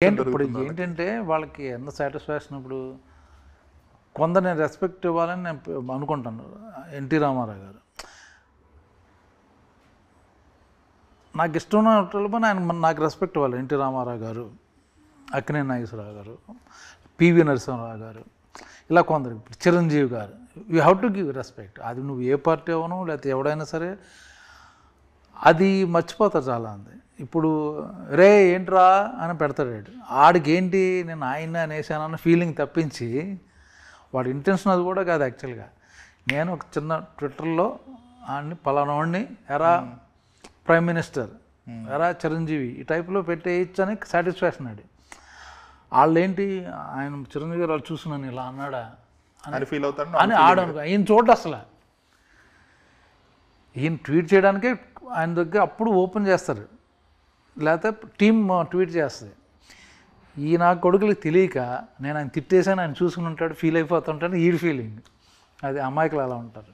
ఇప్పుడు ఏంటంటే వాళ్ళకి ఎంత సాటిస్ఫాక్షన్ ఇప్పుడు కొందరు నేను రెస్పెక్ట్ ఇవ్వాలని నేను అనుకుంటాను. ఎన్టీ రామారావు గారు నాకు ఇష్టమైన ఆయన నాకు రెస్పెక్ట్ ఇవ్వాలి. ఎన్టీ రామారావు గారు, అక్కినేని నాగేశ్వరరావు గారు, పివి నరసింహారావు గారు, ఇలా కొందరు. ఇప్పుడు చిరంజీవి గారు, you have to give respect. అది నువ్వు ఏ పార్టీ అవను లేకపోతే ఎవడైనా సరే అది మర్చిపోతారు చాలామంది. ఇప్పుడు రే ఏంట్రా అని పెడతాడు. ఆడికి ఏంటి నేను ఆయన అనేసానన్న ఫీలింగ్ తప్పించి వాడి ఇంటెన్షన్ అది కూడా కాదు. యాక్చువల్గా నేను ఒక చిన్న ట్విట్టర్లో ఆడిని పలానాడిని ఎరా ప్రైమ్ మినిస్టర్, ఎరా చిరంజీవి ఈ టైప్లో పెట్టేయచ్చు అని సాటిస్ఫాక్షన్ ఆడి. వాళ్ళు ఏంటి ఆయన చిరంజీవి గారు వాళ్ళు చూస్తున్నాను ఇలా అన్నాడా అని ఫీల్ అవుతాడు అని ఆడనుకో. ఈయన చూడ అసలు ఈయన ట్వీట్ చేయడానికే ఆయన దగ్గర అప్పుడు ఓపెన్ చేస్తారు, లేకపోతే టీమ్ ట్వీట్ చేస్తుంది. ఈ నా కొడుకులకి తెలియక నేను ఆయన తిట్టేసాను, ఆయన చూసుకుని ఉంటాడు, ఫీల్ అయిపోతుంటాడు. ఈడి ఫీలింగ్ అది అమాయకులు అలా ఉంటారు.